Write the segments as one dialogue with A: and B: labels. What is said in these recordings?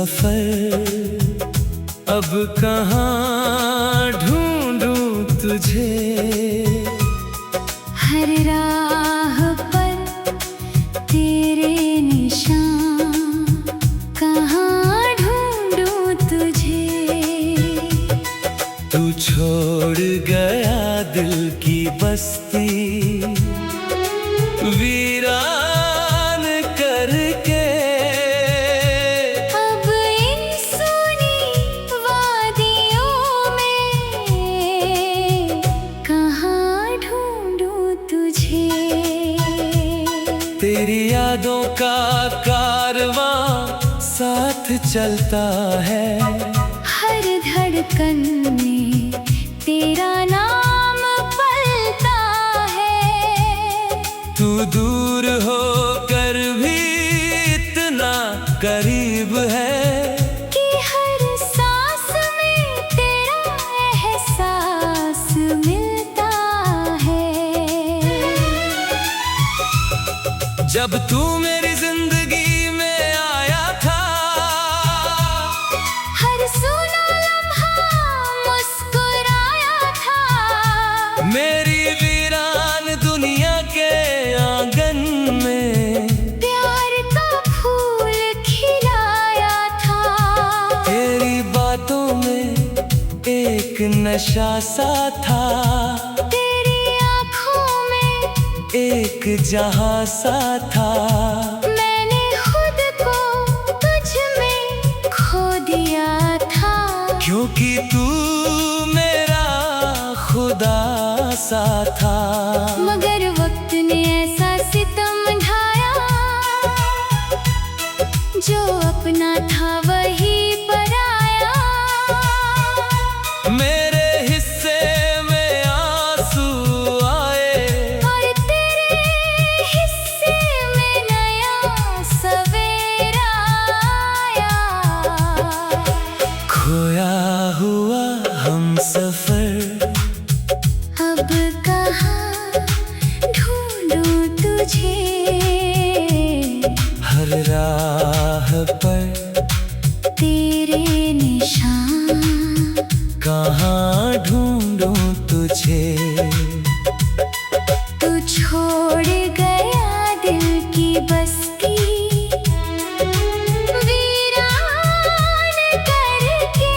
A: सफर, अब कहाँ ढूंढूं तुझे।
B: हर राह पर तेरे निशान, कहाँ ढूंढूं तुझे।
A: तू छोड़ गया दिल की बस्ती, वीरान करके।
B: अब इन सूनी वादियों में कहाँ ढूंढूं तुझे।
A: तेरी यादों का कारवां साथ चलता है,
B: हर धड़कन में तेरा नाम पलता है।
A: तू दूर होकर भी इतना करीब है
B: कि हर सांस में तेरा एहसास मिलता है।
A: जब तू मेरी जिंदगी में आया था,
B: हर सूना लम्हा मुस्कुराया था।
A: मेरी वीरान दुनिया के आंगन में
B: प्यार का फूल खिलाया था।
A: तेरी बातों में एक नशा सा था,
B: तेरी आँखों में
A: एक जहां सा था।
B: मैंने खुद को तुझ में खो दिया था।
A: क्योंकि तू मेरा खुदा सा था।
B: मगर वक्त ने ऐसा सितम ढाया, जो अपना था वही पराया।
A: मेरे हिस्से में आंसू आए,
B: और तेरे हिस्से में नया सवेरा आया।
A: खोया हुआ हम सफर,
B: अब कहाँ ढूंढूं तुझे।
A: हर राह पर
B: तेरे निशान,
A: कहाँ ढूंढूं तुझे।
B: तू छोड़ गया दिल की बस्ती, वीरान करके।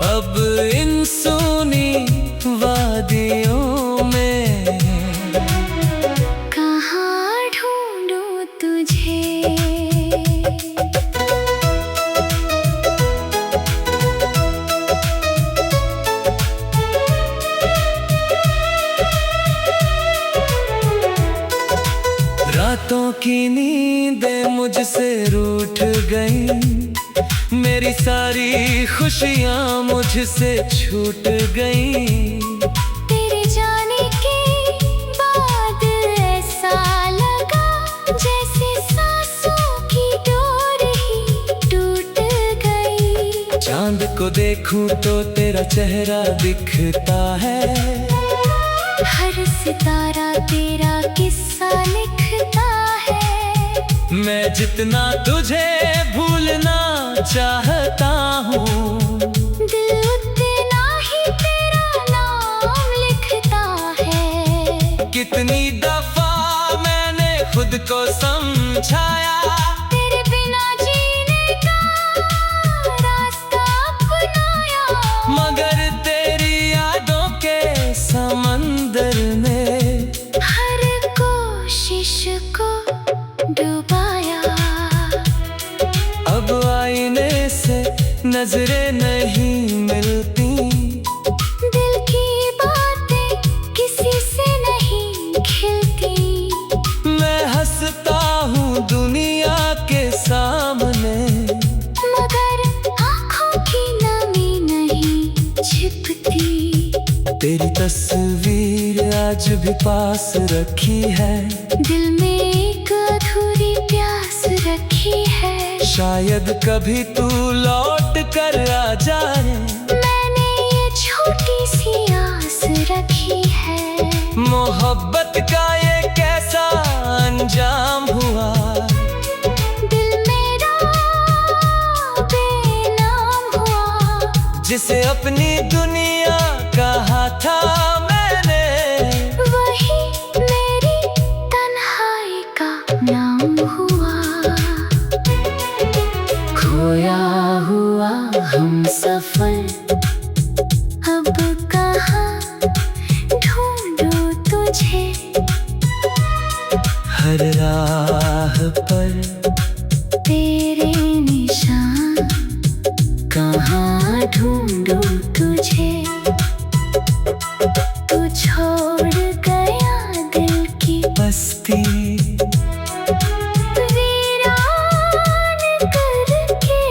A: अब इन सूनी वादियों में
B: कहाँ ढूंढूं तुझे।
A: रातों की नींदें मुझसे रूठ गईं, मेरी सारी खुशियाँ मुझसे छूट गईं।
B: तेरे जाने के बाद ऐसा लगा, जैसे सांसों की डोर ही टूट गई।
A: चांद को देखूं तो तेरा चेहरा दिखता है,
B: हर सितारा तेरा किस्सा लिखता है।
A: मैं जितना तुझे भूलना चाहता हूँ,
B: दिल उतना ही तेरा नाम लिखता है।
A: कितनी दफा मैंने खुद को समझाया,
B: तेरे बिना जीने का रास्ता अपनाया।
A: मगर तेरी यादों के समंदर ने
B: हर कोशिश को डुबाया।
A: अब आईने से नजरें नहीं मिलती,
B: दिल की बातें किसी से नहीं खिलती।
A: मैं हंसता हूँ दुनिया के सामने,
B: मगर आँखों की नमी नहीं छिपती।
A: तेरी तस्वीर आज भी पास रखी है,
B: दिल में एक अधूरी प्यास रखी है।
A: शायद कभी तू लौट कर आ जाए।
B: मैंने ये छोटी सी आस रखी है।
A: मोहब्बत का ये कैसा अंजाम हुआ,
B: दिल मेरा
A: जिसे अपनी दुनिया कहा था मैंने,
B: वही मेरी तन्हाई का नाम हुआ। खोया हुआ हम सफर, अब कहाँ ढूंढूं तुझे।
A: हर राह पर
B: तेरे निशान, कहाँ ढूंढूं तुझे। तू छोड़ गया दिल की
A: बस्ती,
B: वीरान करके।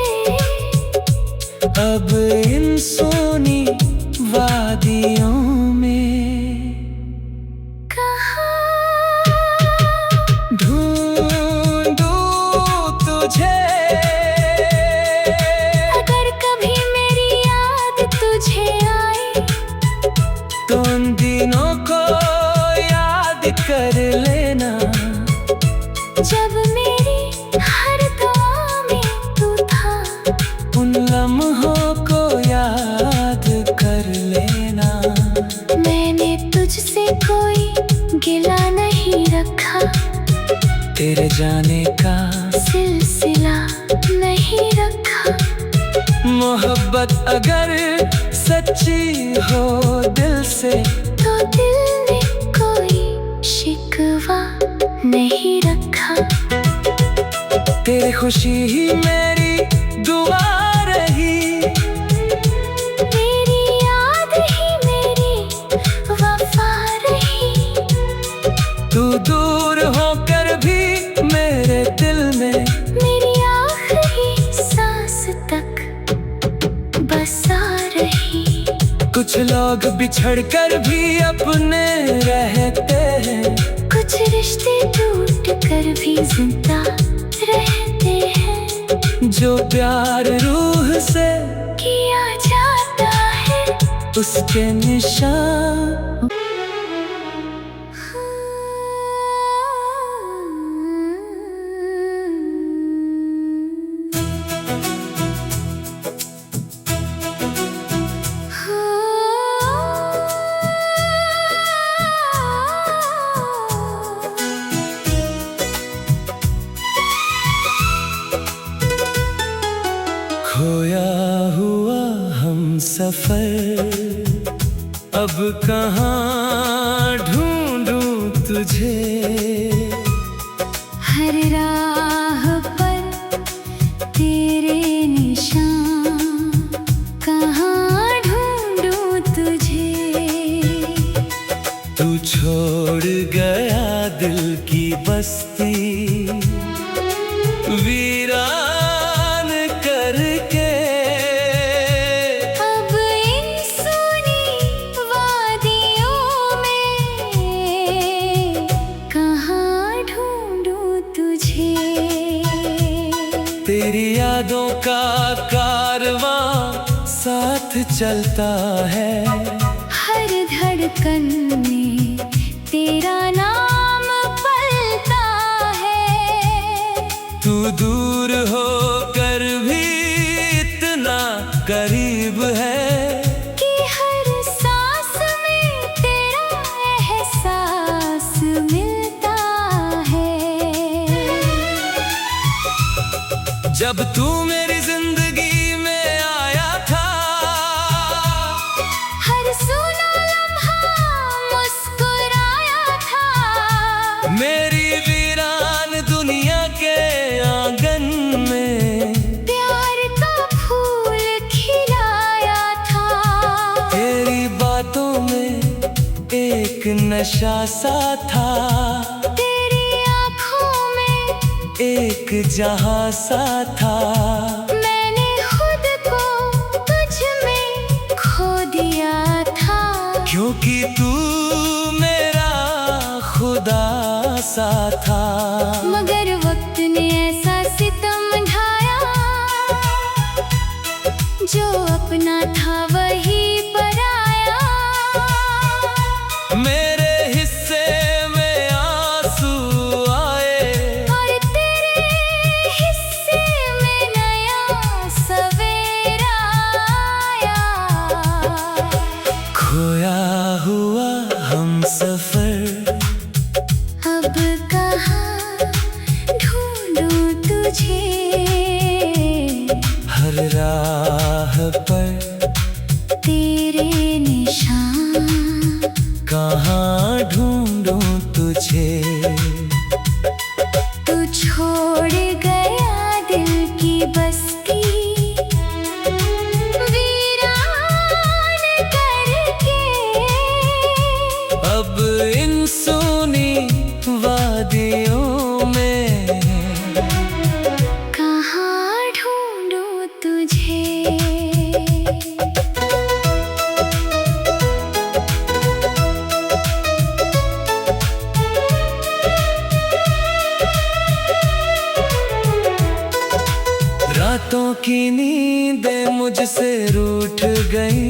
A: अब इन सोनी वादियों में
B: कहाँ
A: ढूंढूं तुझे।
B: अगर कभी मेरी याद तुझे आई,
A: तो उन दिनों को याद कर लेना,
B: जब मेरी हर दुआ में तू था।
A: उन लम्हों को याद कर लेना।
B: मैंने तुझसे कोई गिला नहीं रखा,
A: तेरे जाने का
B: सिलसिला नहीं रखा।
A: मोहब्बत अगर सच्ची हो दिल से,
B: तो दिल ने कोई शिकवा नहीं रखा।
A: तेरी खुशी ही मेरी दुआ रही,
B: तेरी याद ही मेरी वफा रही।
A: तू दूर होकर भी मेरे दिल में
B: मेरी आखिरी सांस तक बसा रही।
A: कुछ लोग बिछड़ कर भी अपने रहते हैं,
B: कुछ रिश्ते टूट कर भी जिंदा रहते हैं।
A: जो प्यार रूह से
B: किया जाता है
A: उसके निशान। खोया हुआ हम सफर, अब कहाँ ढूंढूं तुझे।
B: हर राह पर तेरे निशान, कहाँ ढूंढूं तुझे।
A: तू छोड़ गया दिल की बस्ती, वीरान करके।
B: अब इन सुनी वादियों में कहाँ ढूंढूं तुझे।
A: तेरी यादों का कारवां साथ चलता है,
B: हर धड़कन में तेरा नाम पलता है।
A: तू दूर होकर भी इतना करीब है,
B: कि हर सांस में तेरा एहसास मिलता है।
A: जब तू मेरी जिंदगी में आया था,
B: हर सुना लम्हा मुस्कुराया था।
A: मेरी वीरान दुनिया के आंगन में
B: प्यार का फूल खिलाया था।
A: तेरी बातों में एक नशा सा था,
B: तेरी आँखों में
A: एक जहां सा था।
B: मैंने खुद को तुझ में खो दिया था।
A: क्योंकि तू मेरा खुदा सा था।
B: मगर वक्त ने ऐसा सितम ढाया, जो अपना था वही पराया।
A: मेरे हिस्से में आंसू आए,
B: और तेरे हिस्से में नया सवेरा आया।
A: रूठ गई,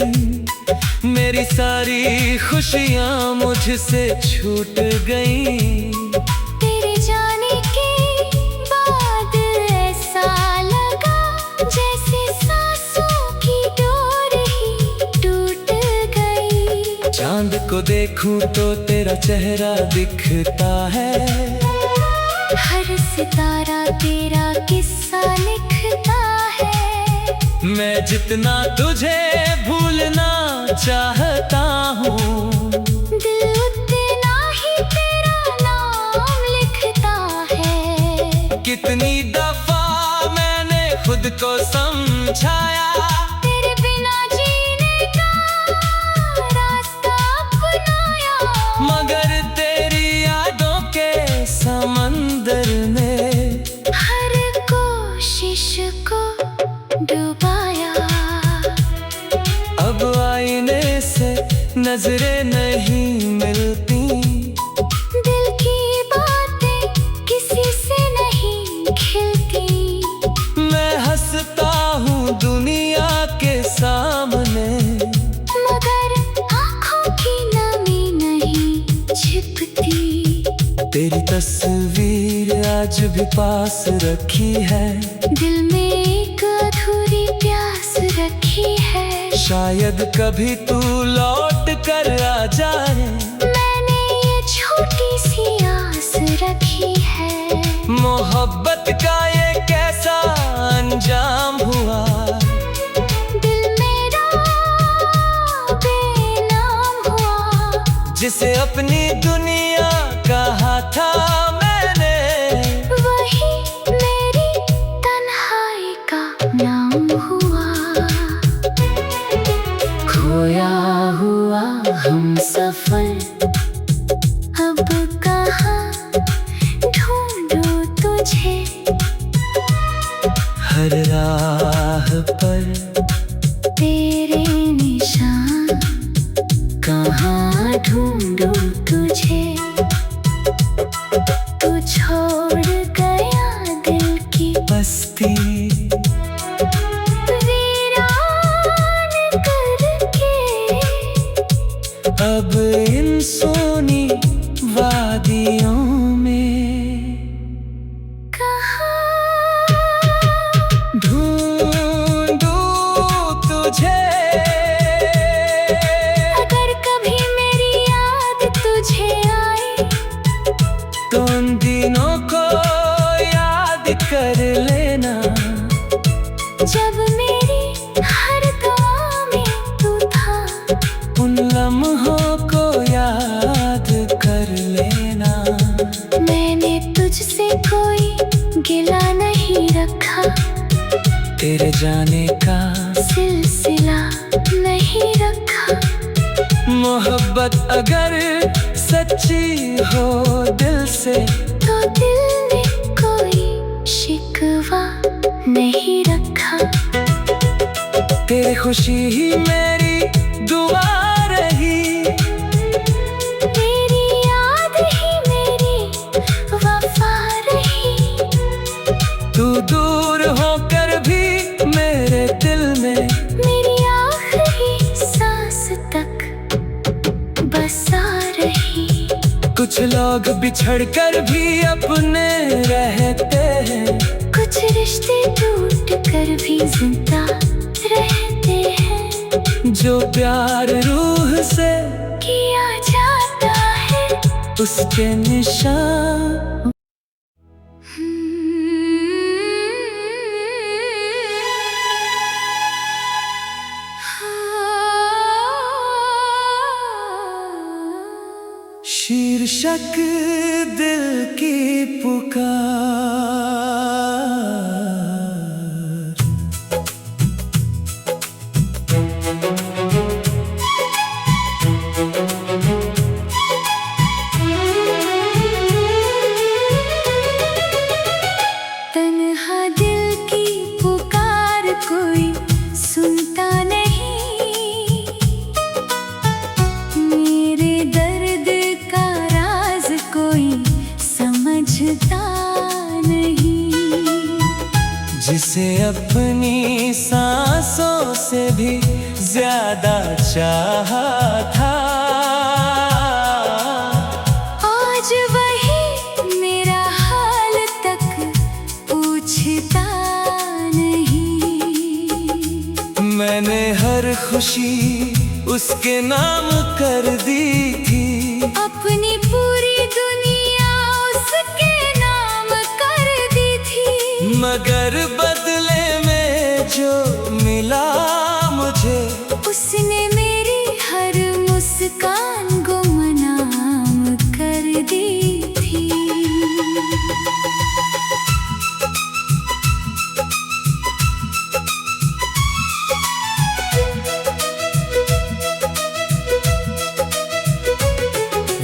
A: मेरी सारी खुशियाँ मुझसे छूट गई।
B: तेरे जाने के बाद ऐसा लगा जैसे सांसों की डोर ही टूट गई।
A: चांद को देखूं तो तेरा चेहरा दिखता है,
B: हर सितारा तेरा किस्सा लिखता है।
A: मैं जितना तुझे भूलना चाहता हूँ,
B: दिल उतना ही तेरा नाम लिखता है।
A: कितनी दफा मैंने खुद को समझाया,
B: तेरे बिना जीने का रास्ता अपनाया।
A: मगर तेरी यादों के समंदर में
B: हर कोशिश को डुबाया।
A: अब आईने से नजरें नहीं मिलती,
B: दिल की बातें किसी से नहीं खिलती।
A: मैं हंसता हूँ दुनिया के सामने,
B: मगर आँखों की नमी नहीं छिपती।
A: तेरी तस्वीर आज भी पास रखी है,
B: दिल में एक अधूरी प्यास रखी है।
A: शायद कभी तू लौट कर आ जाए।
B: मैंने ये छोटी सी आस रखी है।
A: मोहब्बत का ये कैसा अंजाम हुआ,
B: दिल मेरा बेनाम हुआ।
A: जिसे अपनी दुनिया कहा था मैंने,
B: वही मेरी तन्हाई का नाम हुआ। खोया हुआ हमसफर, अब कहाँ ढूंढूं तुझे।
A: हर राह पर
B: तेरे निशान, कहाँ ढूंढूं तुझे। तू छोड़ गया दिल की
A: बस्ती,
B: वीरान करके।
A: अब इन सोनी वादियों में
B: कहाँ
A: ढूंढूं तुझे।
B: अगर कभी मेरी याद तुझे आए,
A: तो उन दिनों को याद कर लेना,
B: जब मेरी हर दुआ में तू था।
A: उन लम्हों को याद कर लेना।
B: मैंने तुझसे कोई गिला नहीं रखा,
A: तेरे जाने का
B: सिलसिला नहीं रखा।
A: मोहब्बत अगर सच्ची हो दिल से,
B: तो दिल ने कोई शिकवा नहीं रखा।
A: तेरी खुशी ही मेरी दुआ रही,
B: तेरी याद ही मेरी वफा रही।
A: तू दूर होकर भी मेरे दिल में
B: मेरी आखिरी सांस तक बसा रही।
A: कुछ लोग बिछड़ कर भी अपने रहते हैं,
B: कुछ रिश्ते टूट कर भी जिंदा रहते हैं।
A: जो प्यार रूह से
B: किया जाता है
A: उसके निशान। शीर्षक दिल की पुकार,
B: तन्हा दिल की पुकार कोई सुनता नहीं। मेरे दर्द का राज कोई समझता
A: ज्यादा चाहा था।
B: आज वही मेरा हाल तक पूछता नहीं।
A: मैंने हर खुशी उसके नाम कर दी थी।
B: अपनी पूरी दुनिया उसके नाम कर दी थी।
A: मगर बदले में जो मिला मुझे,
B: उसने मेरी हर मुस्कान गुमनाम कर दी थी।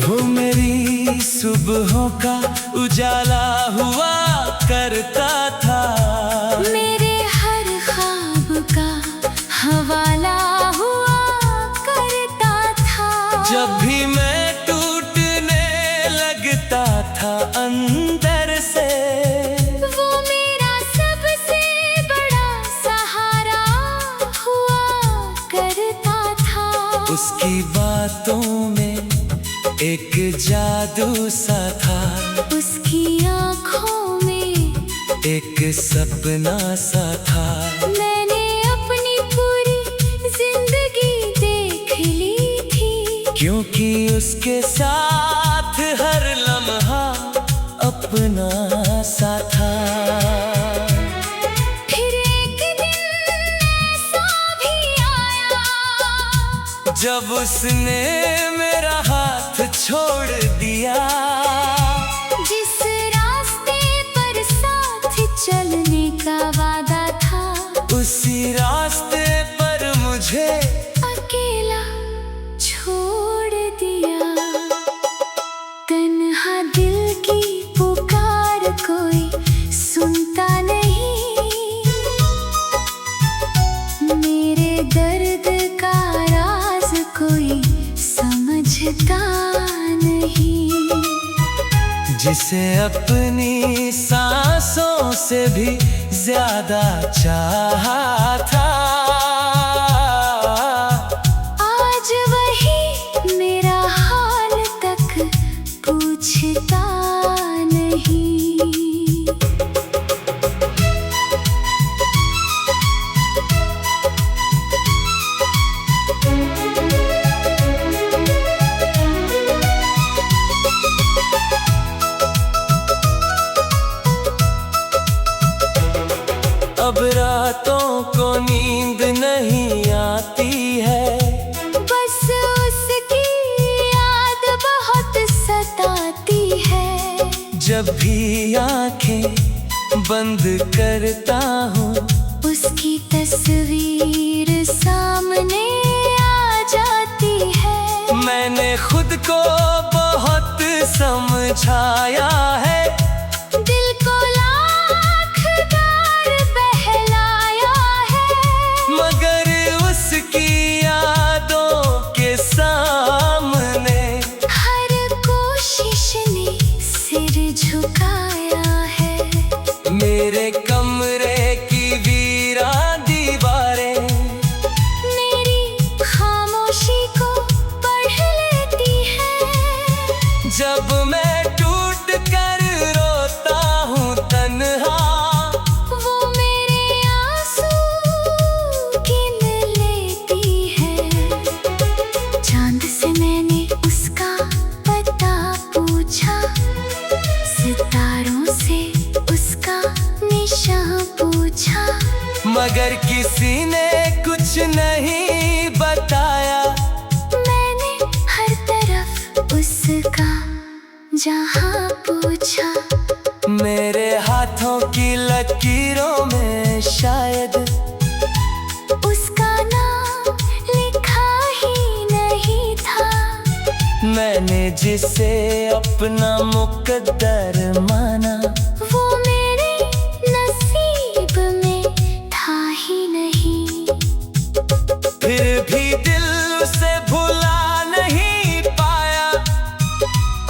A: वो मेरी सुबहों का उजाला हुआ करता था।
B: मेरे हर ख्वाब का हवाला हुआ करता था।
A: जब भी मैं टूटने लगता था अंदर से,
B: वो मेरा सबसे बड़ा सहारा हुआ करता था।
A: उसकी बातों में एक जादू सा था।
B: उसकी आँखों में
A: एक सपना सा था।
B: मैंने अपनी पूरी जिंदगी देख ली थी।
A: क्योंकि उसके साथ हर लम्हा अपना सा था।
B: फिर एक दिन ऐसा भी आया,
A: जब उसने मेरा हाथ छोड़ दिया।
B: जिस रास्ते पर साथ चलने का वादा था,
A: उसी रास्ते पर मुझे
B: अकेला छोड़ दिया। तन्हा दिल की पुकार कोई सुनता नहीं। मेरे दर्द का राज कोई समझता नहीं।
A: जिसे अपनी सांसों से भी ज्यादा चाहा था।
B: आज वही मेरा हाल तक पूछता नहीं।
A: अब रातों को नींद नहीं आती है।
B: बस उसकी याद बहुत सताती है।
A: जब भी आंखें बंद करता हूँ,
B: उसकी तस्वीर सामने आ जाती है।
A: मैंने खुद को बहुत समझाया है।
B: दिल को लाख बार बहलाया है।
A: मगर उसकी यादों के सामने
B: हर कोशिश ने सिर झुकाया है।
A: मेरे कमरे की वीरान दीवारें
B: मेरी खामोशी को पढ़ लेती है।
A: जब मैं टूट कर रोता हूँ तन्हा,
B: वो मेरे आंसू गिन लेती है। चांद से मैंने उसका पता पूछा। सितारों से उसका निशान पूछा।
A: मगर किसी ने कुछ नहीं बताया।
B: मैंने हर तरफ उसका जहां पूछा।
A: मेरे हाथों की लकीरों में शायद
B: उसका नाम लिखा ही नहीं था।
A: मैंने जिसे अपना मुकद्दर माना,
B: वो मेरे नसीब में था ही नहीं।
A: फिर भी दिल उसे भुला नहीं पाया।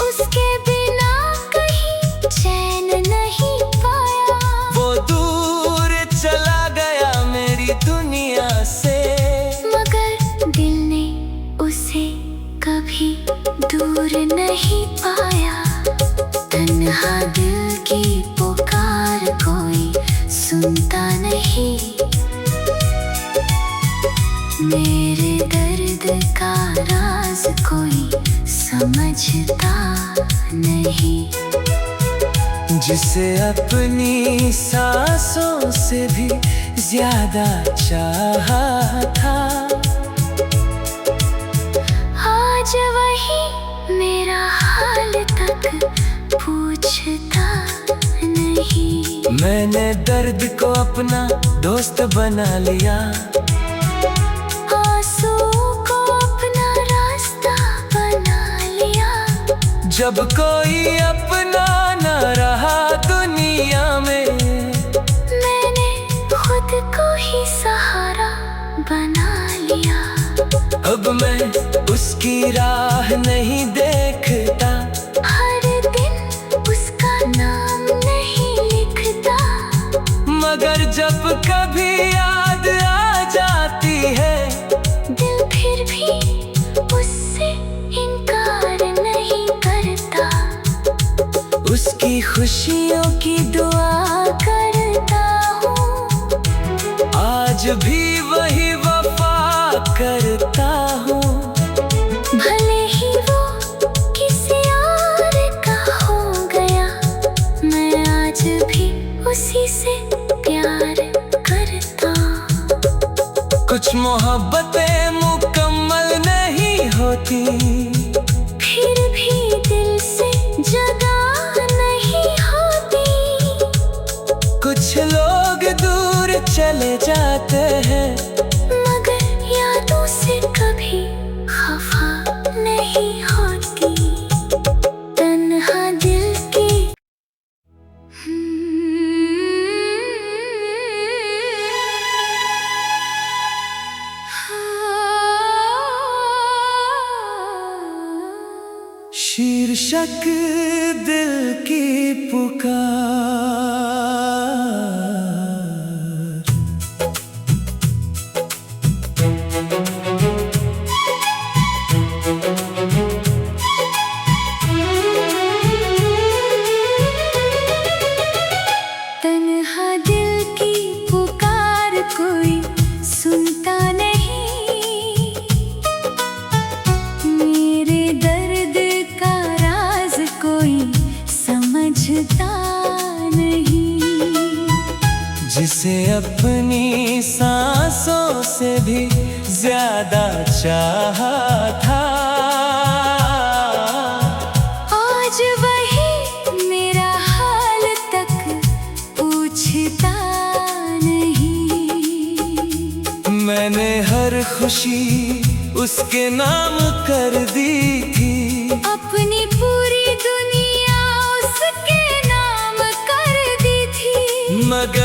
B: उसके बिना कहीं चैन नहीं पाया।
A: वो दूर चला गया मेरी दुनिया से।
B: मगर दर्द का राज कोई समझता नहीं,
A: जिसे अपनी सांसों से भी ज्यादा चाहा था।
B: आज वही मेरा हाल तक पूछता नहीं।
A: मैंने दर्द को अपना दोस्त बना लिया,
B: आंसू को अपना रास्ता बना लिया।
A: जब कोई अपना न रहा दुनिया में,
B: मैंने खुद को ही सहारा बना लिया।
A: अब मैं उसकी राह नहीं देखता,
B: हर दिन उसका नाम नहीं लिखता,
A: मगर जब कभी याद आ जाती है,
B: दिल फिर भी उससे इनकार नहीं करता।
A: उसकी खुशियों की दुआ करता हूँ, आज भी वही वफा करता हूँ।
B: भले ही वो किसी और का हो गया, मैं आज भी उसी से प्यार करता।
A: कुछ मोहब्बतें मुकम्मल नहीं होती,
B: फिर भी दिल से जगा नहीं होती।
A: कुछ लोग दूर चले जाते हैं,
B: मगर यादों से कभी खफा नहीं होती। तन्हा दिल की
A: शीर्षक दिल की पुकार।
B: तन्हा दिल की पुकार कोई सुनता नहीं, मेरे दर्द का राज कोई समझता नहीं।
A: जिसे अपनी सांसों से भी ज्यादा चाहा था,
B: आज वही मेरा हाल तक पूछता नहीं।
A: मैंने हर खुशी उसके नाम कर दी थी,
B: अपनी पूरी दुनिया उसके नाम कर दी थी,
A: मगर